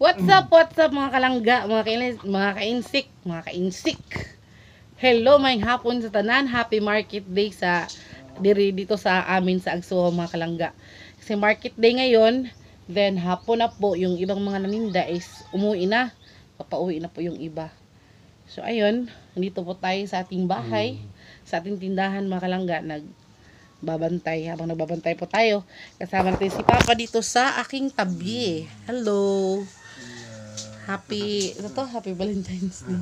What's up mga kalangga, mga kainsik. Hello, may hapon sa tanan. Happy market day sa dito sa amin sa Agsuo mga kalangga. Kasi market day ngayon, then hapon na po yung ibang mga naninda is umuwi na. Papauwi na po yung iba. So ayun, dito po tayo sa ating bahay, sa ating tindahan mga kalangga, nagbabantay. Habang nagbabantay po tayo, kasama natin si Papa dito sa aking tabi. Hello. Happy Valentine's Day.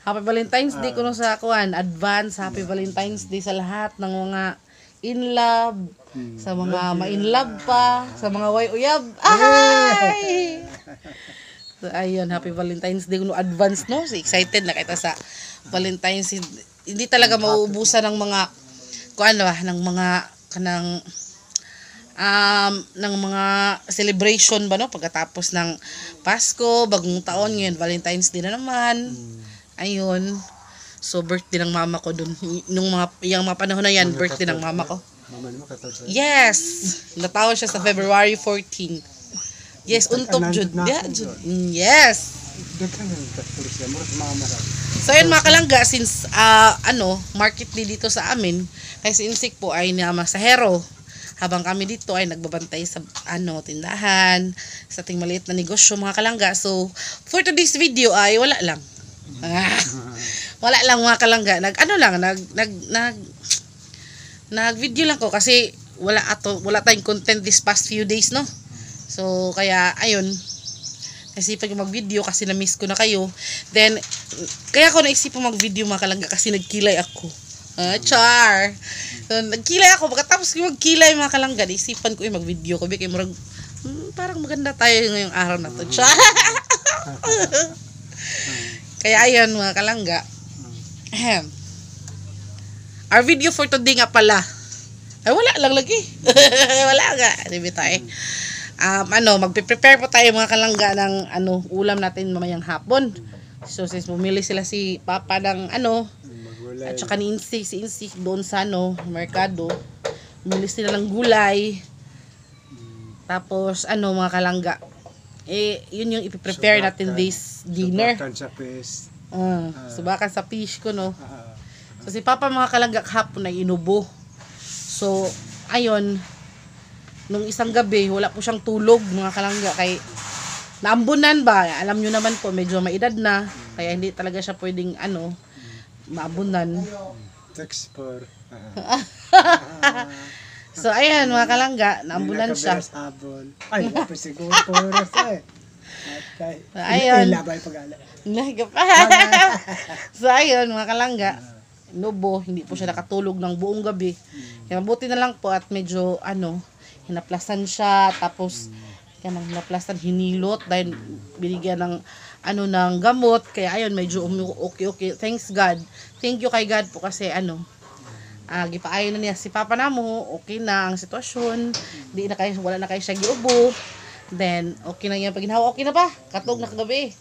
Happy Valentine's Day kuno sa kuan, advance Happy Valentine's Day sa lahat ng mga in love, sa mga ma-in love pa, sa mga way uyab. Ay! So ayun, Happy Valentine's Day kuno advance no. So excited na kita sa Valentine's. Hindi talaga mauubusan ng mga kuan ba, ng mga kanang ng mga celebration ba no, pagkatapos ng Pasko, bagong taon, ngayon Valentine's Day na naman. Ayun, so birthday ng mama ko dun nung yung mga panahon na yan, birthday ng mama ko. Yes, natawag siya sa February 14. Yes, untob jud. Yes. So yun mga kalangga, since market day dito sa amin, kasi insik po ay masahero. Habang kami dito ay nagbabantay sa tindahan, sa ating maliit na negosyo mga kalangga. So, for today's video ay wala lang. Wala lang mga kalangga. Nag-video lang ko kasi wala tayong content this past few days, no? So, kaya ayun, naisipan ko mag-video kasi na-miss ko na kayo. Then, kaya ako naisipan mag-video mga kalangga kasi nagkilay ako. Char. So, nagkilay ako. Pagkatapos ko magkilay mga kalangga, isipan ko yung mag-video ko. Bigay mo parang maganda tayo ngayong araw na to. Char. Kaya ayan mga kalangga. Our video for today nga pala. Ay wala lang lagi. Wala nga. Diba tayo? Magpe-prepare po tayo mga kalangga ng ulam natin mamayang hapon. So since bumili sila si Papa ng at saka ni si Insik doon sa merkado, bumili sila ng gulay. Tapos mga kalangga, yun yung ipiprepare natin this dinner. Subakan sa fish. Subakan sa fish ko no. So si Papa mga kalangga kahapon ay inubo. So ayun, nung isang gabi wala po siyang tulog mga kalangga kay naambunan ba. Alam nyo naman po medyo maedad na, kaya hindi talaga siya pwedeng maabunan. Text for so ayan mga kalangga, naambunan siya. Ay, wapos siguro poros ayun. Labay pag-ala. So ayun mga kalangga, nubo, hindi po siya nakatulog ng buong gabi. Kaya mabuti na lang po at medyo hinaplasan siya, tapos hinaplasan, hinilot dahil binigyan ng ng gamot. Kaya ayun, medyo okay. Thanks God. Thank you kay God po kasi gipaayon na niya si Papa namo, okay na ang sitwasyon. Wala na kayo siya giubo. Then okay na niya pag ginawa, okay na ba? Katog na kagabi.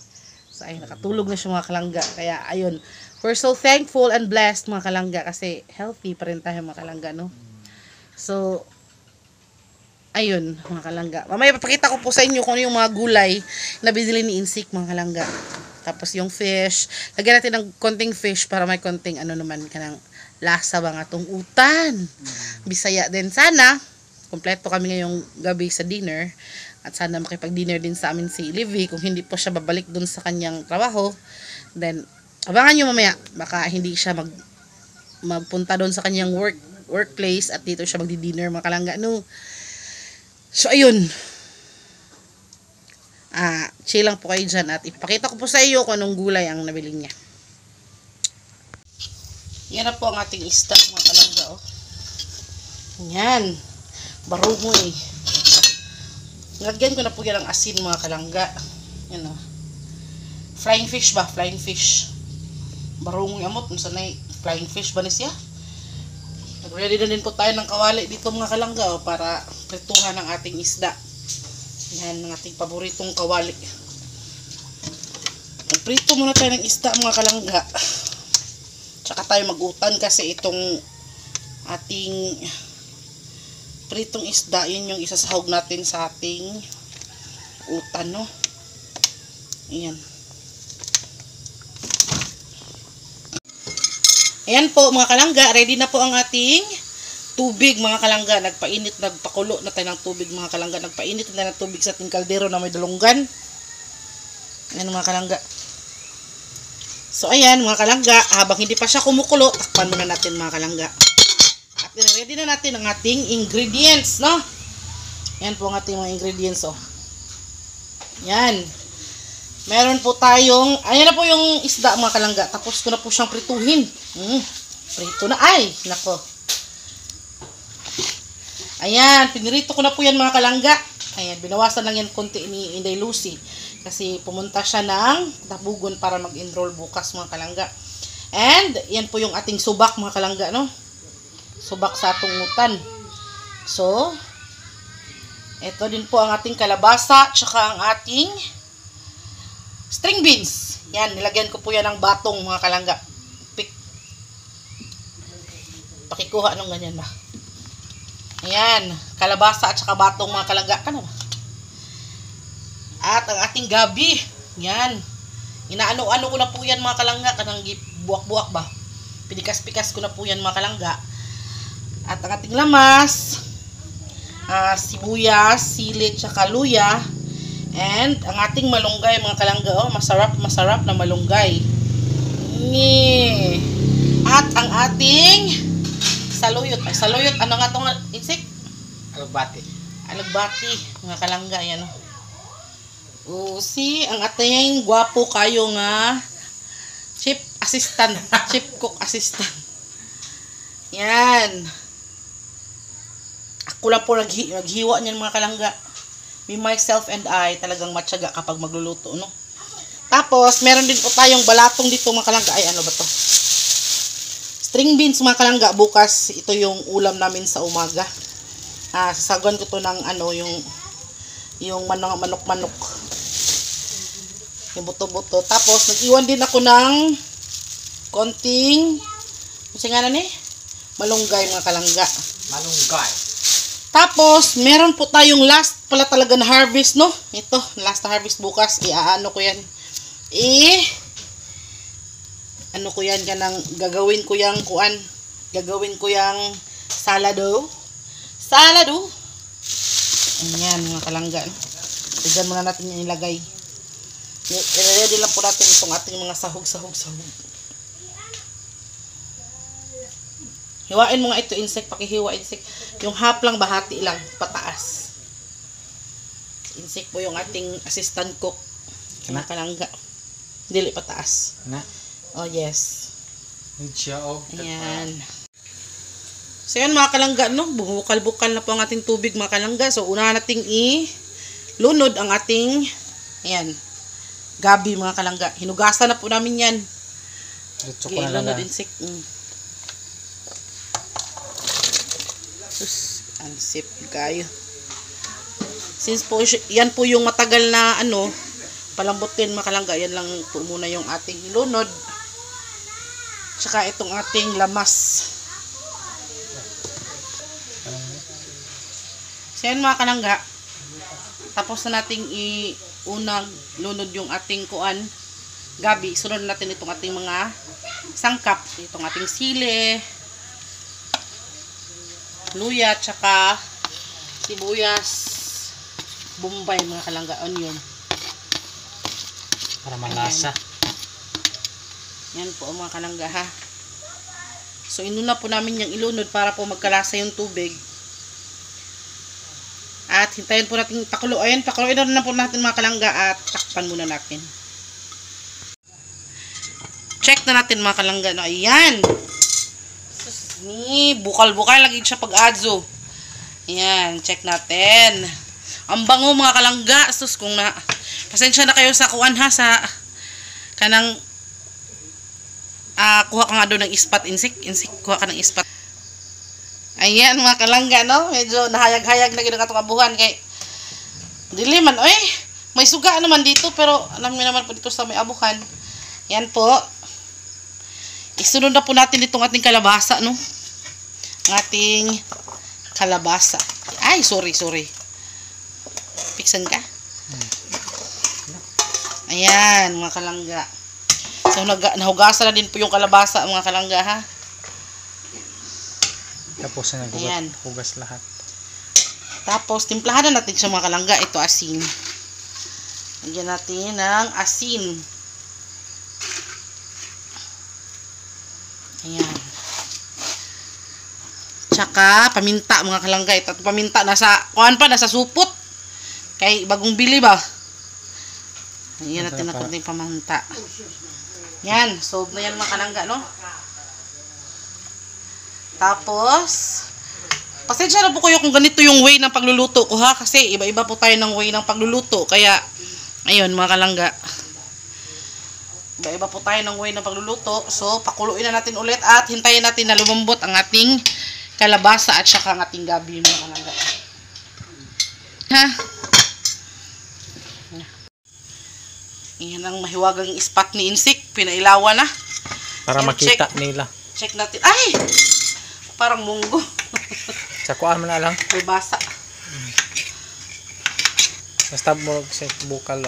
So ayun, nakatulog na siya mga kalangga. Kaya ayun, we're so thankful and blessed mga kalangga kasi healthy pa rin tayo mga kalangga, no? So ayun mga kalangga, mamaya papakita ko po sa inyo kung ano yung mga gulay na binili ni Insik mga kalangga. Tapos yung fish, lagyan natin ng konting fish para may konting naman kanang lasa ba nga tong utan. Bisaya din. Sana kompleto kami ngayong gabi sa dinner, at sana makipag-dinner din sa amin si Livy kung hindi po siya babalik dun sa kanyang trabaho. Then abangan nyo mamaya, baka hindi siya magpunta dun sa kanyang workplace at dito siya magdi-dinner mga kalangga, no? So ayun, chill lang po kayo dyan at ipakita ko po sa iyo kung anong gulay ang nabili niya. Yan na po ang ating isda mga kalangga, yan, barungoy. Lagyan ko na po yan ang asin mga kalangga. Yan flying fish ba? Flying fish. Barungoy amot, sanay flying fish ba ni siya? Ready na din po tayo ng kawali dito mga kalangga para prituhan ang ating isda. Yan ang ating paboritong kawali. Prito muna tayo ng isda mga kalangga. Tsaka tayo mag-utan kasi itong ating pritong isda, yun yung isasahog natin sa ating utan, no? Ayan. Ayan po mga kalangga, ready na po ang ating tubig mga kalangga. Nagpakulo na tayo ng tubig mga kalangga. Nagpainit na tayo ng tubig sa ating kaldero na may dalunggan. Ayan mga kalangga. So ayan mga kalangga, habang hindi pa siya kumukulo, takpan muna natin mga kalangga. At ready na natin ang ating ingredients, no? Ayan po ang ating mga ingredients, oh. Ayan. Meron po tayong, ayan na po yung isda mga kalangga. Tapos ko na po siyang prituhin. Prito na. Ay, nako. Ayan, pinirito ko na po yan mga kalangga. Ayan, binawasan lang yan konti ni Inday Lucy. Kasi pumunta siya ng Tabugon para mag-enroll bukas mga kalangga. And, yan po yung ating subak mga kalangga, no? Subak sa tungutan. So, ito din po ang ating kalabasa, tsaka ang ating string beans. Yan, nilagyan ko po yan ng batong mga kalangga. Pakikuha nung ganyan ba. Ayan, kalabasa at saka batong mga kalangga. Kana ba? At ang ating gabi. Yan. Inaano-ano ko na po yan mga kalangga. Kanang buwak-buwak ba. Pinikas-pikas ko na po yan mga kalangga. At ang ating lamas, sibuyas, sili, tsaka luya. And ang ating malunggay mga kalangga, oh, masarap na malunggay. At ang ating saluyot. Ay, saluyot, ano nga itong insect? Alagbati. Alagbati, mga kalangga, yan. Si, ang ating gwapo kayo nga chief assistant, chief cook assistant. Yan. Ako lang po naghiwa niyan mga kalangga. Me, myself, and I, talagang matyaga kapag magluluto, no? Tapos, meron din po tayong balatong dito, mga kalangga. Ay, ano ba to? String beans, mga kalangga. Bukas, ito yung ulam namin sa umaga. Sasaguan ko to ng, ano, yung manok-manok. Yung buto-buto. Tapos, nag-iwan din ako ng konting, nga na malunggay, mga kalangga. Malunggay. Tapos, meron po tayong last pala talaga na harvest, no? Ito, last na harvest bukas. Iaano ko yan. Ano ko yan, gagawin ko yung kuan. Gagawin ko yung salado. Salado. Ayan, mga kalangga. Tignan muna natin yung ilagay. I-ready lang po natin itong ating mga sahog. Hiwain mo nga ito, insect, pakihiwa, insect. Yung half lang, bahati lang, pataas. Insect po yung ating assistant cook. Mga kalangga. Dili pataas. Na? Oh, yes. Ayan. So, yan mga kalangga, no? Bukal-bukal na po ang ating tubig, mga kalangga. So, una nating ilunod ang ating, ayan, gabi, mga kalangga. Hinugasan na po namin yan. Ilunod insect. Ansip kayo. Since po yan po yung matagal na palambutin mga kalangga, yan lang po muna yung ating ilunod. Tsaka itong ating lamas. So yan mga kalangga, tapos na nating unang lunod yung ating gabi. Sunod natin itong ating mga sangkap. Itong ating sili, luya, tsaka sibuyas, bombay, mga kalangga, onion. Para malasa. Yan po mga kalangga, ha. So, inuna po namin yung ilunod para po magkalasa yung tubig. At hintayin po natin pakulo. Ayan, pakuluin na po natin mga kalangga at takpan muna natin. Check na natin mga kalangga. No? Ayan. Bukal-bukal lagi siya pag-adso. Ayan, check natin. Ang bango mga kalangga. Sus, kung pasensya na kayo sa kuwan ha, sa kanang kuha ka nga doon ng ispat, insect, kuha ka ng ispat. Ayan mga kalangga, no? Medyo nahayag-hayag na ginang atong abuhan kay dili man, may suga naman dito, pero alam niyo naman po dito sa may abuhan. Yan po. Isunod na po natin itong ating kalabasa, no? Ang ating kalabasa. Ay, sorry. Piksan ka? Ayan, mga kalangga. So, nahugasan na din po yung kalabasa, mga kalangga, ha? Tapos na Ayan. hugas lahat. Tapos, timplahan na natin siya, mga kalangga. Ito, asin. Lagyan natin ng asin. Ayan. Tsaka, paminta, mga kalangga. Ito, paminta, nasa supot. Kay, bagong bili ba? Ayan natin na kunting paminta. Yan, solve na yan, mga kalangga, no? Tapos, pasensya na po kayo kung ganito yung way ng pagluluto ko, ha? Kasi iba-iba po tayo ng way ng pagluluto. Kaya, ayun, mga kalangga. Iba-iba po tayo ng way ng pagluluto. So, pakuluin na natin ulit at hintayin natin na lumambot ang ating kalabasa at saka ang ating gabi, mga kalangga. Ha? Yan ang mahiwagang spot ni Insik. Pinailawan na. Para Yan, makita nila. Check natin. Ay! Parang munggo. Sa kuan mo na lang. May basa. Basta mo sa bukal.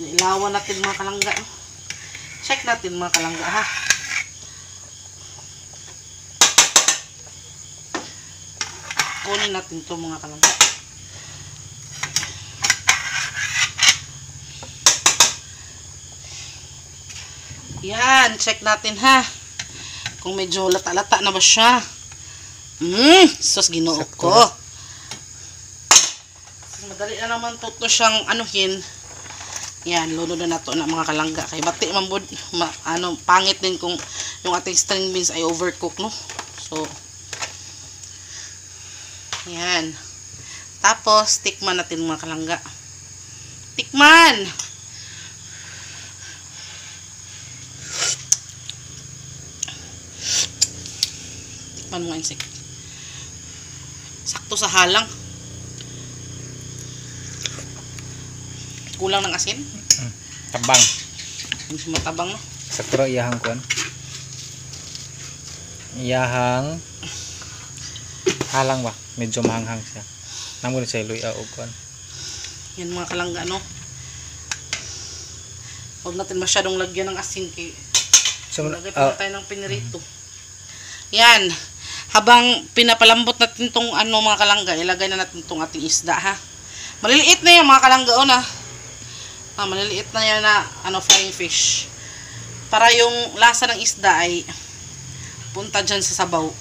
Ilawan natin, mga kalangga. Check natin, mga kalangga, ha. Kunin natin to, mga kalangga. Yan, check natin, ha. Kung medyo lata-lata na ba siya. Sus, ginoo ko. Madali na naman to siyang anuhin. Yan, luno na nato na, mga kalangga. Kay bati mambod, pangit din kung yung ating string beans ay overcook, no? So, yan. Tapos, tikman natin, mga kalangga. Tikman! Tikman mo, Insik. Sakto sa halang. Kulang ng asin. Tabang. Hindi matabang, no? Sakto iyahang kuan. Iyahang halang ba? Medyo mahanghang siya. Namun sa iloy og kuan. Yan, mga kalangga, no? Huwag natin masyadong lagyan ng asin kay So, lagay pa tayo ng pinirito. Yan. Habang pinapalambot natin tong mga kalangga, ilagay na natin tong ating isda, ha? Maliliit na yan, mga kalangga, na. Maliliit na yan na frying fish. Para yung lasa ng isda ay punta dyan sa sabaw.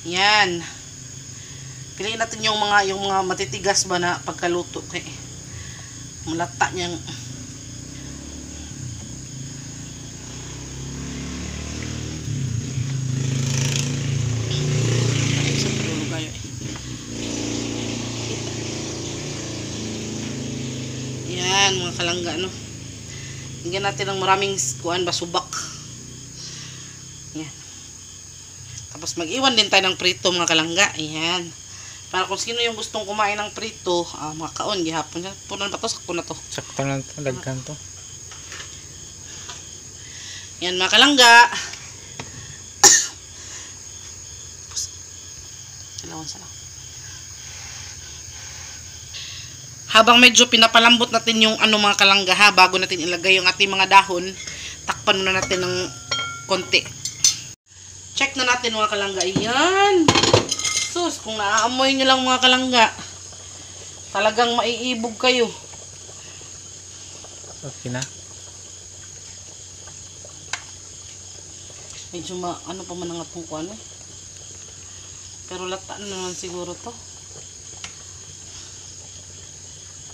Yan. Piliin natin yung mga matitigas ba na pagkaluto. Okay. Malata niyang yan, mga kalangga, no? Hinggan natin ng maraming subak. Yan. Tapos mag-iwan din tayo ng prito, mga kalangga. Ayan. Para kung sino yung gustong kumain ng prito, mga kaon, gihapon. Punan ba to? Sakto na to. Sakto lang to, daghan to. Yan, mga kalangga. Salawan sa lang. Habang medyo pinapalambot natin yung mga kalangga, ha, bago natin ilagay yung ating mga dahon, takpan muna natin ng konti. Check na natin, mga kalangga. Ayan. Sus, kung naaamoy nyo lang, mga kalangga, talagang maiibog kayo. Okay na. Medyo pa man ang atong kuwan, eh. Pero lata na naman siguro to.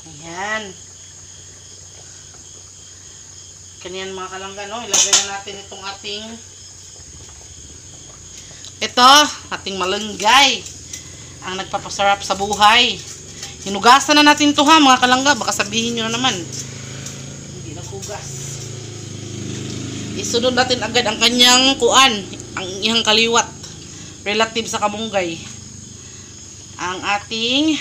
Ayan. Kanyan, mga kalangga, no? Ilagay na natin itong ating ating malunggay. Ang nagpapasarap sa buhay. Hinugasan na natin ito, ha, mga kalangga. Baka sabihin nyo na naman. Hindi naghugas. Isunod natin agad ang kanyang kuan. Ang ihang kaliwat. Relative sa kamunggay. Ang ating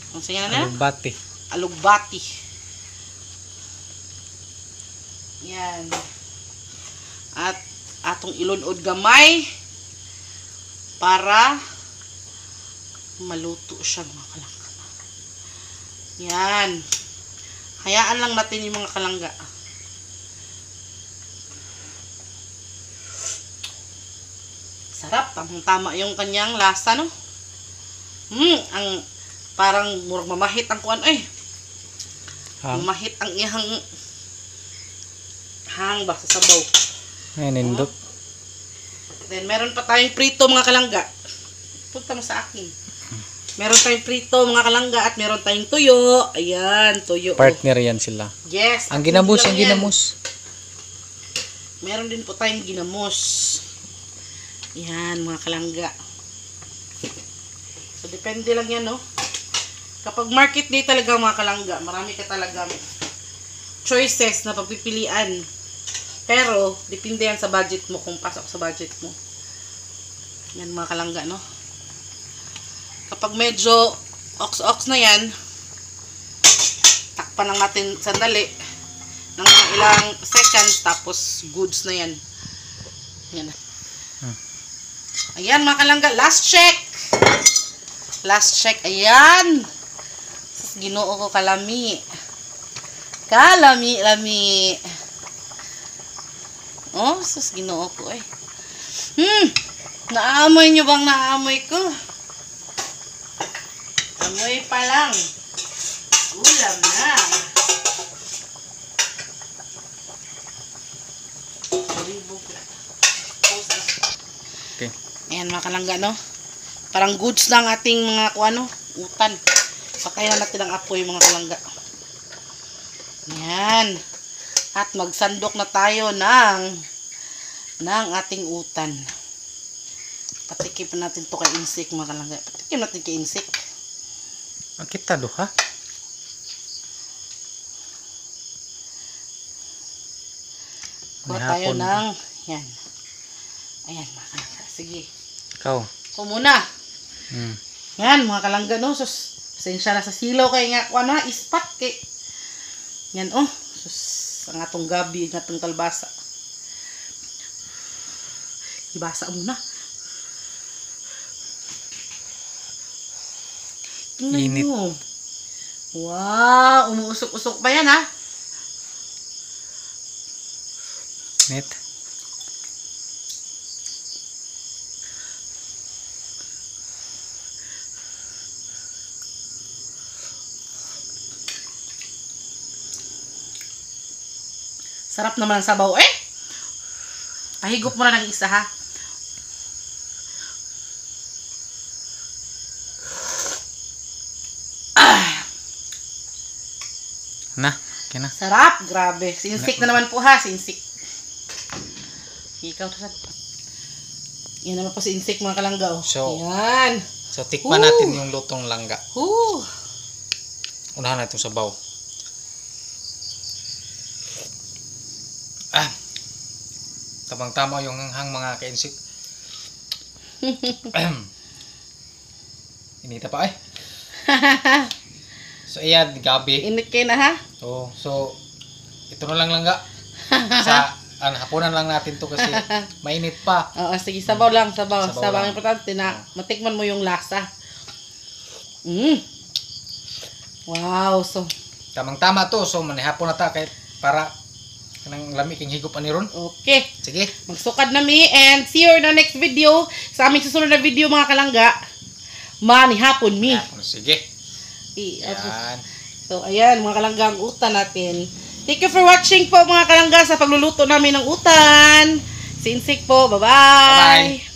Alugbati. Alugbati. Yan. At atong ilunod gamay para maluto siya mga kalangga. Yan. Hayaan lang natin yung mga kalangga. Sarap. Tamang-tama yung kanyang lasa, no? Ang parang murag mamahit ang kuan ay. Mamahit ang ihang hang ba sa sabaw. Ay, nindot. Then meron pa tayong prito mga kalangga. Punta mo sa akin. Meron tayong prito mga kalangga at meron tayong tuyo. Ayan, tuyo. Partner yan sila. Yes. Ang at ginamos, hindi ang lang yan. ginamos. Meron din po tayong ginamos. Yan, mga kalangga. So, depende lang yan, no? Kapag market day talaga, mga kalangga, marami ka talaga choices na pagpipilian. Pero, depende yan sa budget mo, kung pasok sa budget mo. Yan, mga kalangga, no? Kapag medyo ox-ox na yan, takpan lang natin sandali ng mga ilang seconds, tapos goods na yan. Yan. Ayan mga kalangga, last check. Last check, ayan. Ginoo ko kalami. Kalami-lami. Oh, sus ginoo ko eh. Naamoy nyo bang naamoy ko? Amoy pa lang. Ulam na. Okay. Ayan mga kalangga, no? Parang goods na ang ating mga kuano, utan. Patayin na natin ang apoy mga kalangga. Ayan. At magsandok na tayo ng ating utan. Patikim natin to kay insik mga kalangga. Patikim natin kay insik. Ang kita do ha? Kuha tayo ng yan. Ayan mga kalangga. Sige. Ikaw. Ako muna. Mm. Yan mga kalangga, no? Sus, pasensya na sa silaw kay nga kuha na ispat kay. Yan oh. Sus, ang atong gabi, ang atong kalbasa. Ibasa muna. Tingnan Init. mo. Wow, umuusok-usok pa yan ha. Net. Sarap naman ang sabaw eh. Pahigop mo na ng isa ha. Na, kina. Sarap, grabe. Sinsik na naman po ha, sinsik. Ikaw to sa. Yan naman po si insik mga kalangga. Oh. So, yan. So, tikman natin yung lutong langga. Unahan natin sa sabaw. Tamang-tama yung hanghang mga kainsik. Inita pa eh. So, ayan, gabi. Init kayo na ha. So, ito na lang langga. Sa hapunan lang natin to kasi mainit pa. Oo, sige, sabaw lang, sabaw. Sabaw Sabaw lang. importante na matikman mo yung lasa. Wow, so Tamang-tama to. So, manihapon na ta kahit para kanang lami king higop ani ron. okay. Sige. Magsukad na mi and see you in the next video. Sa aming susunod na video mga kalangga. Manihapon mi. Sige. Okay. Yan. So, ayan, mga kalangga, ang utan natin. Thank you for watching po, mga kalangga, sa pagluluto namin ng utan. Sinsik po. Bye-bye. Bye-bye.